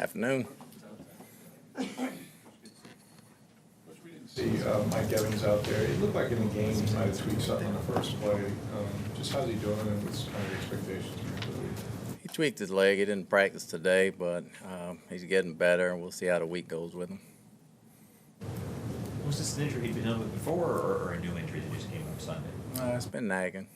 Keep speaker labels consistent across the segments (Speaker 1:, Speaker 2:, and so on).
Speaker 1: Afternoon.
Speaker 2: Which we didn't see Mike Evans out there. It looked like in the game he might have tweaked something on the first play. Just how's he doing and what's kind of the expectations for the week?
Speaker 1: He tweaked his leg. He didn't practice today, but he's getting better, and we'll see how the week goes with him.
Speaker 3: Was this an injury he'd been dealing with before, or a new injury that just came up Sunday?
Speaker 1: It's been nagging.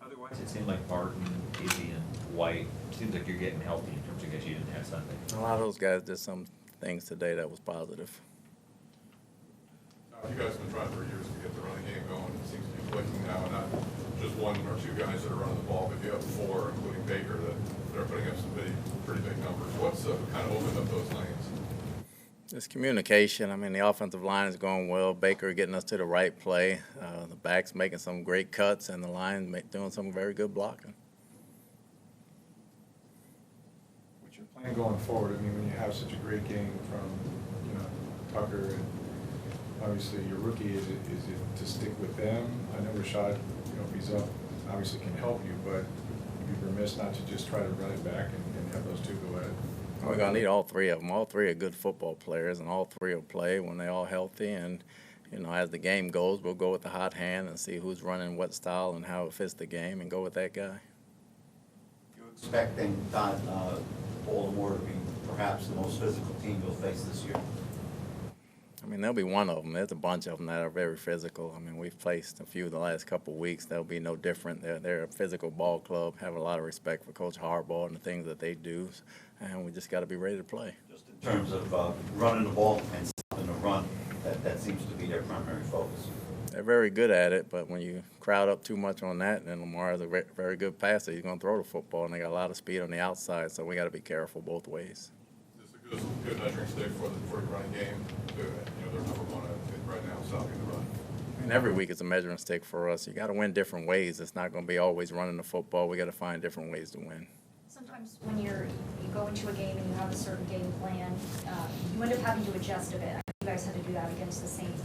Speaker 3: Otherwise, it seemed like Barton, Izzy, and White seems like you're getting healthy in terms of guys you didn't have Sunday.
Speaker 1: A lot of those guys did some things today that was positive.
Speaker 4: You guys have been trying for years to get the running game going. It seems to be clicking now, not just one or two guys that are running the ball, but you have four, including Baker, that are putting up some pretty big numbers. What's kind of opened up those lanes?
Speaker 1: It's communication. I mean, the offensive line is going well. Baker getting us to the right play. The backs making some great cuts, and the line doing some very good blocking.
Speaker 2: What's your plan going forward? I mean, when you have such a great game from, Tucker and obviously your rookie, is it to stick with them? I know Rashad, if he's up, obviously can help you, but you'd be remiss not to just try to run it back and have those two go at it.
Speaker 1: We're going to need all three of them. All three are good football players, and all three will play when they're all healthy. And, as the game goes, we'll go with the hot hand and see who's running what style and how it fits the game and go with that guy.
Speaker 5: You're expecting, Todd, Baltimore to be perhaps the most physical team you'll face this year?
Speaker 1: I mean, there'll be one of them. There's a bunch of them that are very physical. I mean, we've faced a few the last couple of weeks. They'll be no different. They're a physical ball club, have a lot of respect for Coach Harbaugh and the things that they do, and we just got to be ready to play.
Speaker 5: Just in terms of running the ball and stopping the run, that seems to be their primary focus.
Speaker 1: They're very good at it, but when you crowd up too much on that, then Lamar is a very good passer. He's going to throw the football, and they got a lot of speed on the outside, so we got to be careful both ways.
Speaker 4: Is this a good measuring stick for the running game? They're number one, I think, right now, stopping the run.
Speaker 1: I mean, every week is a measuring stick for us. You got to win different ways. It's not going to be always running the football. We got to find different ways to win.
Speaker 6: Sometimes when you go into a game and you have a certain game plan, you end up having to adjust a bit. I know you guys had to do that against the Saints.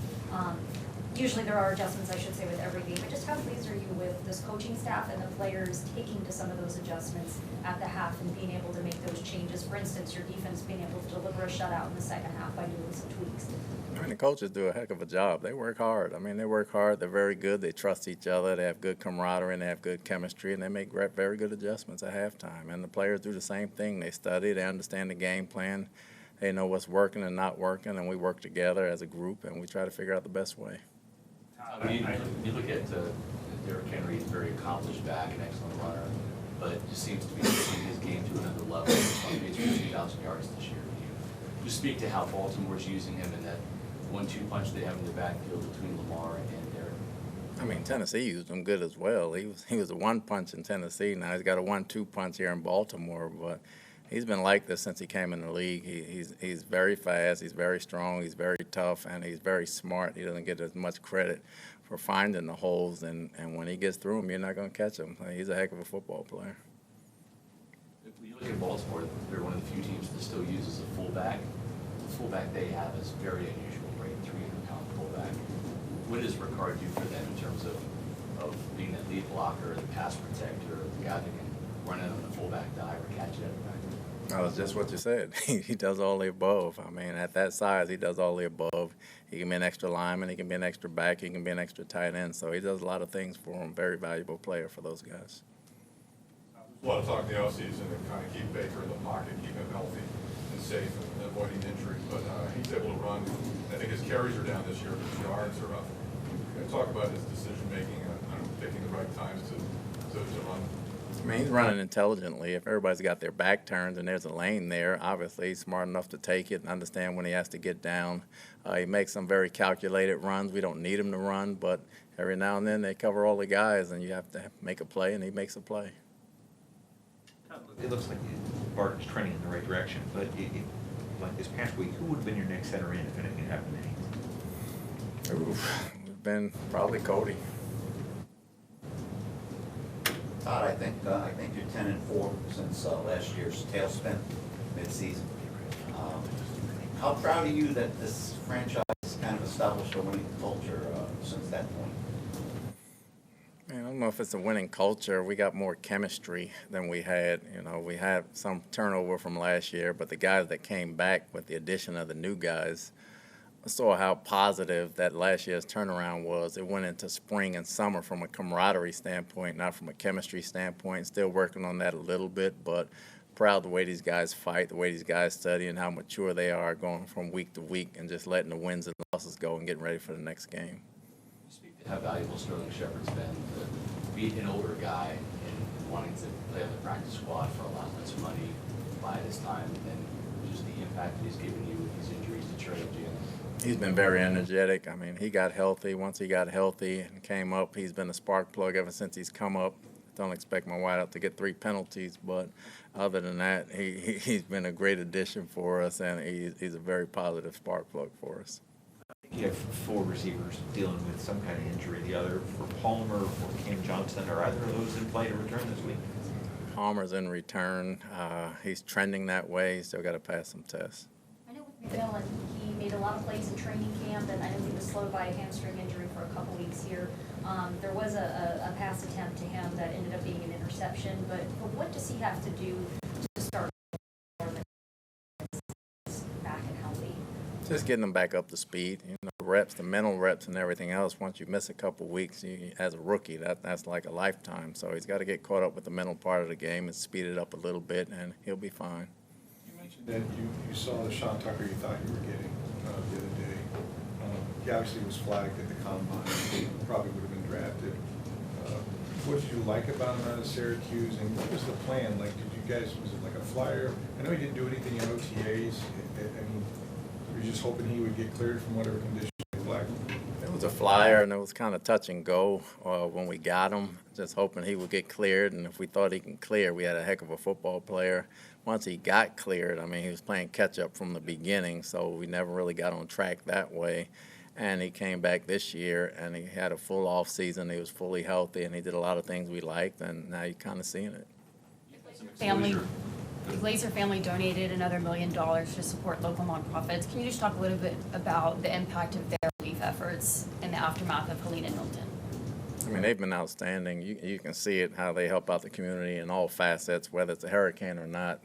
Speaker 6: Usually there are adjustments, I should say, with every game. But just how pleased are you with this coaching staff and the players taking to some of those adjustments at the half and being able to make those changes? For instance, your defense being able to deliver a shutout in the second half by doing some tweaks.
Speaker 1: I mean, the coaches do a heck of a job. They work hard. I mean, they work hard. They're very good. They trust each other. They have good camaraderie, and they have good chemistry, and they make very good adjustments at halftime. And the players do the same thing. They study. They understand the game plan. They know what's working and not working, and we work together as a group, and we try to figure out the best way.
Speaker 7: You look at Derrick Henry, he's a very accomplished back, an excellent runner, but just seems to be taking his game to another level. He's on pace for 2,000 yards this year. You just speak to how Baltimore's using him in that 1-2 punch they have in the backfield between Lamar and Derrick.
Speaker 1: I mean, Tennessee used him good as well. He was a one punch in Tennessee. Now he's got a 1-2 punch here in Baltimore, but he's been like this since he came in the league. He's very fast, he's very strong, he's very tough, and he's very smart. He doesn't get as much credit for finding the holes, and when he gets through them, you're not going to catch him. He's a heck of a football player.
Speaker 7: If you look at Baltimore, they're one of the few teams that still uses a fullback. The fullback they have is very unusual, right? 300-pound fullback. What does Ricard do for them in terms of being that lead blocker, the pass protector, the guy that can run in on the fullback dive or catch it at the back?
Speaker 1: That was just what you said. He does all the above. I mean, at that size, he does all the above. He can be an extra lineman. He can be an extra back. He can be an extra tight end. So he does a lot of things for him. Very valuable player for those guys.
Speaker 4: There's a lot of talk in the offseason to kind of keep Baker in the pocket, keep him healthy and safe and avoiding injuries. But he's able to run. I think his carries are down this year, but his yards are up. Talk about his decision-making and picking the right times to run.
Speaker 1: I mean, he's running intelligently. If everybody's got their back turned and there's a lane there, obviously he's smart enough to take it and understand when he has to get down. He makes some very calculated runs. We don't need him to run, but every now and then they cover all the guys, and you have to make a play, and he makes a play.
Speaker 3: It looks like Barton's trending in the right direction, but like this past week, who would have been your next center in if anything happened to him?
Speaker 1: We've been probably Cody.
Speaker 5: Todd, I think you're 10-4 since last year's tailspin midseason. How proud are you that this franchise has kind of established a winning culture since that point?
Speaker 1: Man, I'm don't know if it's a winning culture. We got more chemistry than we had. You know, we had some turnover from last year, but the guys that came back with the addition of the new guys, I saw how positive that last year's turnaround was. It went into spring and summer from a camaraderie standpoint, not from a chemistry standpoint. Still working on that a little bit, but proud the way these guys fight, the way these guys study, and how mature they are going from week to week and just letting the wins and losses go and getting ready for the next game.
Speaker 7: You speak to how valuable Sterling Shepard's been to be an older guy and wanting to play on the practice squad for a lot less money by this time, and just the impact that he's given you with these injuries to Trey Jalen.
Speaker 1: He's been very energetic. I mean, he got healthy. Once he got healthy and came up, he's been a spark plug ever since he's come up. Don't expect my wideout to get 3 penalties, but other than that, he's been a great addition for us, and he's a very positive spark plug for us.
Speaker 3: You have 4 receivers dealing with some kind of injury. The other for Palmer or Cam Johnson, are either of those in play to return this week?
Speaker 1: Palmer's in return. He's trending that way. He's still got to pass some tests.
Speaker 6: I know with McMillan, he made a lot of plays in training camp, and I know he was slowed by a hamstring injury for a couple weeks here. There was a pass attempt to him that ended up being an interception, but what does he have to do to start back and healthy?
Speaker 1: Just getting them back up to speed. You know, reps, the mental reps and everything else. Once you miss a couple weeks, as a rookie, that's like a lifetime. So he's got to get caught up with the mental part of the game and speed it up a little bit, and he'll be fine.
Speaker 2: You mentioned that you saw the Sean Tucker you thought you were getting the other day. He obviously was flagged at the combine. He probably would have been drafted. What did you like about him out of Syracuse, and what was the plan? Like, did you guys, was it like a flyer? I know he didn't do anything in OTAs. I mean, were you just hoping he would get cleared from whatever condition they flagged him?
Speaker 1: It was a flyer, and it was kind of touch and go when we got him, just hoping he would get cleared. And if we thought he can clear, we had a heck of a football player. Once he got cleared, I mean, he was playing catch-up from the beginning, so we never really got on track that way. And he came back this year, and he had a full off season. He was fully healthy, and he did a lot of things we liked, and now you're kind of seeing it.
Speaker 8: The Glazer family donated another $1 million to support local nonprofits. Can you just talk a little bit about the impact of their relief efforts in the aftermath of Helene and Milton?
Speaker 1: I mean, they've been outstanding. You can see it, how they help out the community in all facets, whether it's a hurricane or not.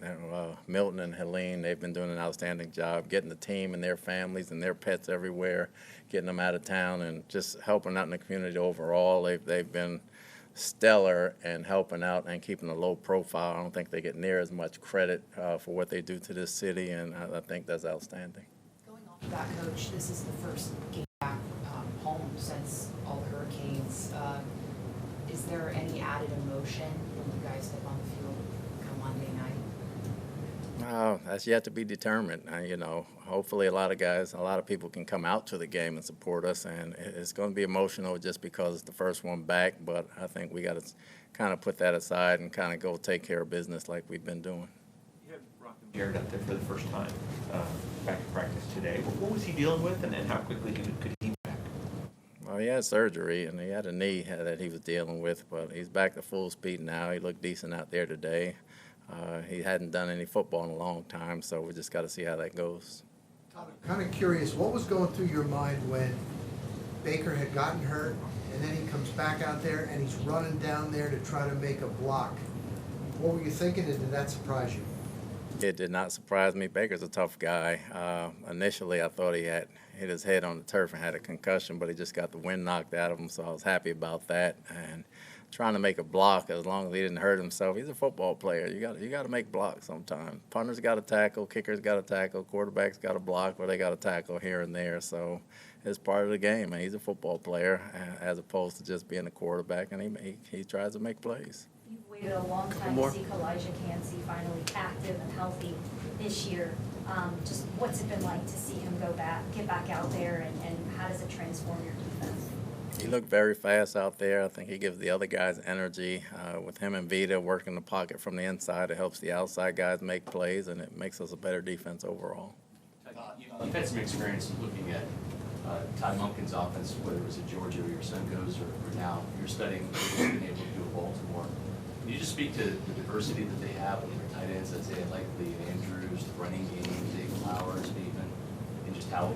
Speaker 1: Milton and Helene, they've been doing an outstanding job getting the team and their families and their pets everywhere, getting them out of town, and just helping out in the community overall. They've been stellar and helping out and keeping a low profile. I don't think they get near as much credit for what they do to this city, and I think that's outstanding.
Speaker 9: Going off of that, Coach, this is the first game back home since all the hurricanes. Is there any added emotion when you guys step on the field come Monday night?
Speaker 1: That's yet to be determined. You know, hopefully a lot of people can come out to the game and support us, and it's going to be emotional just because it's the first one back, but I think we got to kind of put that aside and kind of go take care of business like we've been doing.
Speaker 3: You had Jared up there for the first time back in practice today. What was he dealing with, and how quickly could he be back?
Speaker 1: Well, he had surgery, and he had a knee that he was dealing with, but he's back to full speed now. He looked decent out there today. He hadn't done any football in a long time, so we just got to see how that goes.
Speaker 10: Todd, I'm kind of curious, what was going through your mind when Baker had gotten hurt, and then he comes back out there and he's running down there to try to make a block? What were you thinking, and did that surprise you?
Speaker 1: It did not surprise me. Baker's a tough guy. Initially, I thought he had hit his head on the turf and had a concussion, but he just got the wind knocked out of him, so I was happy about that. And trying to make a block, as long as he didn't hurt himself. He's a football player. You got to make blocks sometimes. Punters got to tackle, kickers got to tackle, quarterbacks got to block, or they got to tackle here and there. So it's part of the game. And he's a football player as opposed to just being a quarterback, and he tries to make plays.
Speaker 6: You've waited a long time to see Elijah Cansey finally active and healthy this year. Just what's it been like to see him get back out there, and how does it transform your defense?
Speaker 1: He looked very fast out there. I think he gives the other guys energy. With him and Vita working the pocket from the inside, it helps the outside guys make plays, and it makes us a better defense overall.
Speaker 7: You've had some experience looking at Todd Monken's offense, whether it was at Georgia or your son goes, or now you're studying what you've been able to do at Baltimore. Can you just speak to the diversity that they have with their tight ends, let's say like the Andrews, the running game, Dave Flowers, even, and just how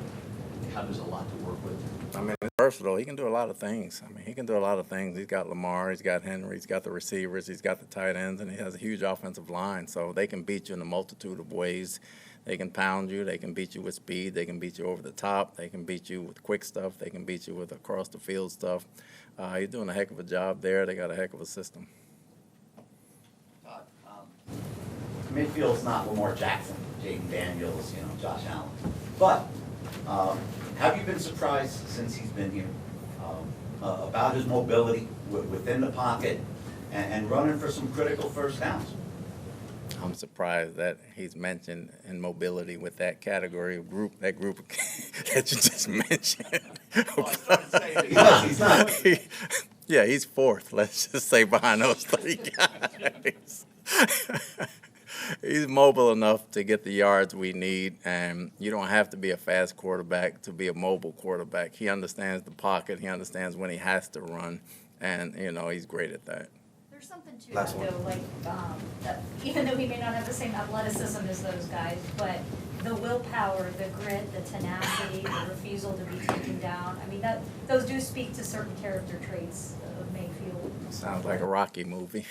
Speaker 7: there's a lot to work with?
Speaker 1: I mean, versatile. He can do a lot of things. I mean, he can do a lot of things. He's got Lamar, he's got Henry, he's got the receivers, he's got the tight ends, and he has a huge offensive line. So they can beat you in a multitude of ways. They can pound you. They can beat you with speed. They can beat you over the top. They can beat you with quick stuff. They can beat you with across the field stuff. He's doing a heck of a job there. They got a heck of a system.
Speaker 5: Todd, Mayfield's not Lamar Jackson, Jaden Daniels, Josh Allen. But have you been surprised since he's been here about his mobility within the pocket and running for some critical first downs?
Speaker 1: I'm surprised that he's mentioned in mobility with that category of group, that group that you just mentioned.
Speaker 5: He's not.
Speaker 1: Yeah, he's fourth, let's just say, behind those three guys. He's mobile enough to get the yards we need, and you don't have to be a fast quarterback to be a mobile quarterback. He understands the pocket. He understands when he has to run, and, he's great at that.
Speaker 6: There's something to that though, like, that even though he may not have the same athleticism as those guys, but the willpower, the grit, the tenacity, the refusal to be taken down, I mean, those do speak to certain character traits of Mayfield.
Speaker 1: Sounds like a Rocky movie.